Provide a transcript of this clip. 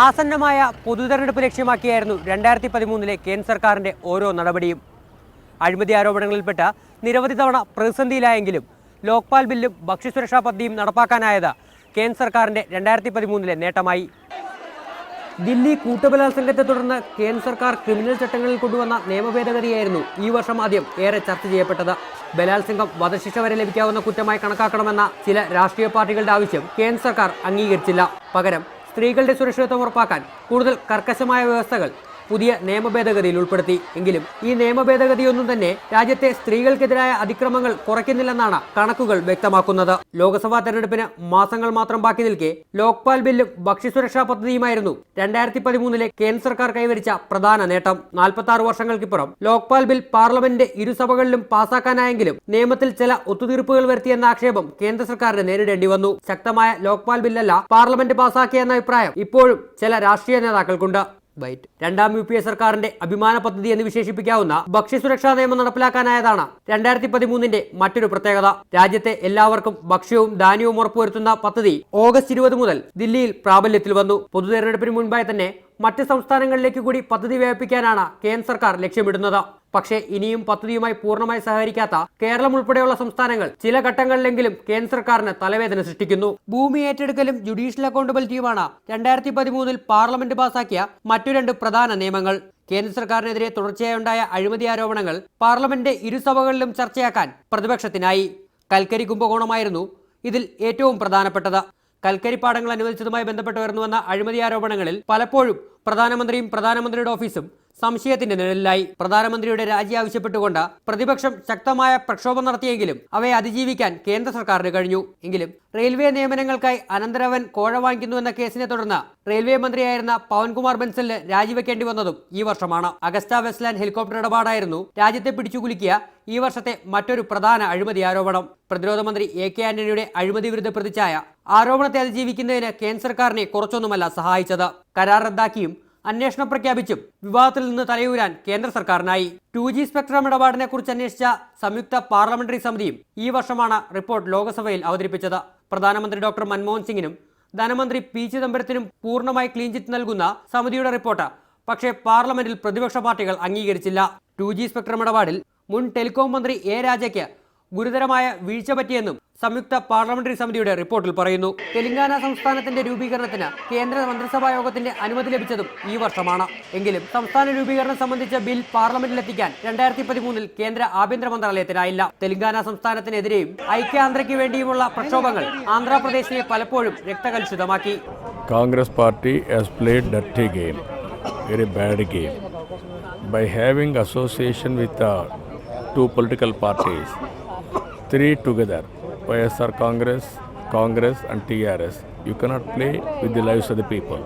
ആസന്നമായ പൊതുതെരഞ്ഞെടുപ്പ് ലക്ഷ്യമാക്കിയായിരുന്നു 2013 കേന്ദ്ര സർക്കാരിൻ്റെ ഓരോ നടപടിയും. അഴിമതി ആരോപണങ്ങളിൽപ്പെട്ട നിരവധി തവണ പ്രതിസന്ധിയിലായെങ്കിലും ലോക്പാൽ ബില്ലും ഭക്ഷ്യസുരക്ഷാ പദ്ധതിയും നടപ്പാക്കാനായത് കേന്ദ്ര സർക്കാരിൻ്റെ 2013 നേട്ടമായി. ദില്ലി കൂട്ടബലാത്സംഗത്തെ തുടർന്ന് കേന്ദ്ര സർക്കാർ ക്രിമിനൽ ചട്ടങ്ങളിൽ കൊണ്ടുവന്ന നിയമഭേദഗതിയായിരുന്നു ഈ വർഷം ആദ്യം ഏറെ ചർച്ച ചെയ്യപ്പെട്ടത്. ബലാത്സംഗം വധശിക്ഷ വരെ ലഭിക്കാവുന്ന കുറ്റമായി കണക്കാക്കണമെന്ന ചില രാഷ്ട്രീയ പാർട്ടികളുടെ ആവശ്യം കേന്ദ്ര സർക്കാർ അംഗീകരിച്ചില്ല. പകരം സ്ത്രീകളുടെ സുരക്ഷിതത്വം ഉറപ്പാക്കാൻ കൂടുതൽ കർക്കശമായ വ്യവസ്ഥകൾ പുതിയ നിയമഭേദഗതിയിൽ ഉൾപ്പെടുത്തി. എങ്കിലും ഈ നിയമഭേദഗതിയൊന്നും തന്നെ രാജ്യത്തെ സ്ത്രീകൾക്കെതിരായ അതിക്രമങ്ങൾ കുറയ്ക്കുന്നില്ലെന്നാണ് കണക്കുകൾ വ്യക്തമാക്കുന്നത്. ലോക്സഭാ തെരഞ്ഞെടുപ്പിന് മാസങ്ങൾ മാത്രം ബാക്കി നിൽക്കെ ലോക്പാൽ ബില്ലും ഭക്ഷ്യസുരക്ഷാ പദ്ധതിയുമായിരുന്നു 2013 കേന്ദ്ര സർക്കാർ കൈവരിച്ച പ്രധാന നേട്ടം. 46 വർഷങ്ങൾക്കിപ്പുറം ലോക്പാൽ ബിൽ പാർലമെന്റിന്റെ ഇരുസഭകളിലും പാസാക്കാനായെങ്കിലും നിയമത്തിൽ ചില ഒത്തുതീർപ്പുകൾ വരുത്തിയെന്ന ആക്ഷേപം കേന്ദ്ര സർക്കാരിന് നേരിടേണ്ടി വന്നു. ശക്തമായ ലോക്പാൽ ബില്ലല്ല പാർലമെന്റ് പാസാക്കിയെന്ന അഭിപ്രായം ഇപ്പോഴും ചില രാഷ്ട്രീയ നേതാക്കൾക്കുണ്ട്. രണ്ടാം UPA സർക്കാരിന്റെ അഭിമാന പദ്ധതി എന്ന് വിശേഷിപ്പിക്കാവുന്ന ഭക്ഷ്യസുരക്ഷാ നിയമം നടപ്പിലാക്കാനായതാണ് 2013 മറ്റൊരു പ്രത്യേകത. രാജ്യത്തെ എല്ലാവർക്കും ഭക്ഷ്യവും ധാന്യവും ഉറപ്പുവരുത്തുന്ന പദ്ധതി ഓഗസ്റ്റ് 20 മുതൽ ദില്ലിയിൽ പ്രാബല്യത്തിൽ വന്നു. പൊതുതെരഞ്ഞെടുപ്പിന് മുൻപായി തന്നെ മറ്റ് സംസ്ഥാനങ്ങളിലേക്ക് കൂടി പദ്ധതി വ്യാപിപ്പിക്കാനാണ് കേന്ദ്ര സർക്കാർ ലക്ഷ്യമിടുന്നത്. പക്ഷേ ഇനിയും പദ്ധതിയുമായി പൂർണ്ണമായി സഹകരിക്കാത്ത കേരളം ഉൾപ്പെടെയുള്ള സംസ്ഥാനങ്ങൾ ചില ഘട്ടങ്ങളിലെങ്കിലും കേന്ദ്ര സർക്കാരിന് തലവേദന സൃഷ്ടിക്കുന്നു. ഭൂമി ഏറ്റെടുക്കലും ജുഡീഷ്യൽ അക്കൗണ്ടബിലിറ്റിയുമാണ് 2013 പാർലമെന്റ് പാസാക്കിയ മറ്റു രണ്ട് പ്രധാന നിയമങ്ങൾ. കേന്ദ്ര സർക്കാരിനെതിരെ തുടർച്ചയായുണ്ടായ അഴിമതി ആരോപണങ്ങൾ പാർലമെന്റ് ഇരുസഭകളിലും ചർച്ചയാക്കാൻ പ്രതിപക്ഷത്തിനായി. കൽക്കരി കുംഭകോണമായിരുന്നു ഇതിൽ ഏറ്റവും പ്രധാനപ്പെട്ടത്. കൽക്കരി പാടങ്ങൾ അനുവദിച്ചതുമായി ബന്ധപ്പെട്ട് ഉയർന്നുവന്ന അഴിമതി ആരോപണങ്ങളിൽ പലപ്പോഴും പ്രധാനമന്ത്രിയും പ്രധാനമന്ത്രിയുടെ ഓഫീസും സംശയത്തിന്റെ നിഴലിലായി. പ്രധാനമന്ത്രിയുടെ രാജി ആവശ്യപ്പെട്ടുകൊണ്ട് പ്രതിപക്ഷം ശക്തമായ പ്രക്ഷോഭം നടത്തിയെങ്കിലും അവയെ അതിജീവിക്കാൻ കേന്ദ്ര സർക്കാരിന് കഴിഞ്ഞു. എങ്കിലും റെയിൽവേ നിയമനങ്ങൾക്കായി അനന്തരവൻ കോഴ വാങ്ങിക്കുന്നുവെന്ന കേസിനെ തുടർന്ന് റെയിൽവേ മന്ത്രിയായിരുന്ന പവൻകുമാർ ബൻസലിന് രാജിവെക്കേണ്ടി വന്നതും ഈ വർഷമാണ്. അഗസ്റ്റ വെസ്റ്റ്ലാൻഡ് ഹെലികോപ്റ്റർ ഇടപാടായിരുന്നു രാജ്യത്തെ പിടിച്ചുകുലുക്കിയ ഈ വർഷത്തെ മറ്റൊരു പ്രധാന അഴിമതി ആരോപണം. പ്രതിരോധ മന്ത്രി AK ആന്റണിയുടെ അഴിമതി വിരുദ്ധ പ്രതിച്ഛായ ആരോപണത്തെ അതിജീവിക്കുന്നതിന് കേന്ദ്ര സർക്കാരിനെ കുറച്ചൊന്നുമല്ല സഹായിച്ചത്. കരാർ റദ്ദാക്കിയും അന്വേഷണം പ്രഖ്യാപിച്ചും വിവാദത്തിൽ നിന്ന് തലയൂരാൻ കേന്ദ്ര സർക്കാരിനായി. 2G സ്പെക്ട്രം ഇടപാടിനെ കുറിച്ച് അന്വേഷിച്ച സംയുക്ത പാർലമെന്ററി സമിതിയും ഈ വർഷമാണ് റിപ്പോർട്ട് ലോക്സഭയിൽ അവതരിപ്പിച്ചത്. പ്രധാനമന്ത്രി ഡോക്ടർ മൻമോഹൻ സിംഗിനും ധനമന്ത്രി P ചിദംബരത്തിനും പൂർണ്ണമായി ക്ലീൻ ചിറ്റ് നൽകുന്ന സമിതിയുടെ റിപ്പോർട്ട് പക്ഷേ പാർലമെന്റിൽ പ്രതിപക്ഷ പാർട്ടികൾ അംഗീകരിച്ചില്ല. 2G സ്പെക്ട്രം ഇടപാടിൽ മുൻ ടെലികോം മന്ത്രി A രാജയ്ക്ക് ഗുരുതരമായ വീഴ്ച പറ്റിയെന്നും സംയുക്ത പാർലമെന്ററി സമിതിയുടെ റിപ്പോർട്ടിൽ പറയുന്നു. തെലങ്കാന സംസ്ഥാനത്തിന്റെ രൂപീകരണത്തിന് കേന്ദ്ര മന്ത്രിസഭാ യോഗത്തിന്റെ അനുമതി ലഭിച്ചതും ഈ വർഷമാണ്. എങ്കിലും സംസ്ഥാന രൂപീകരണം സംബന്ധിച്ച ബിൽ പാർലമെന്റിലെത്തിക്കാൻ 2013 കേന്ദ്ര ആഭ്യന്തര മന്ത്രാലയത്തിനായില്ല. തെലങ്കാന സംസ്ഥാനത്തിനെതിരെയും ഐക്യാന്ധ്രയ്ക്ക് വേണ്ടിയുമുള്ള പ്രക്ഷോഭങ്ങൾ ആന്ധ്രാപ്രദേശിനെ പലപ്പോഴും രക്തകലുഷിതമാക്കി. Congress party has played dirty game, very bad game, by having association with two political parties, three together, YSR Congress and TRS. You cannot play with the lives of the people.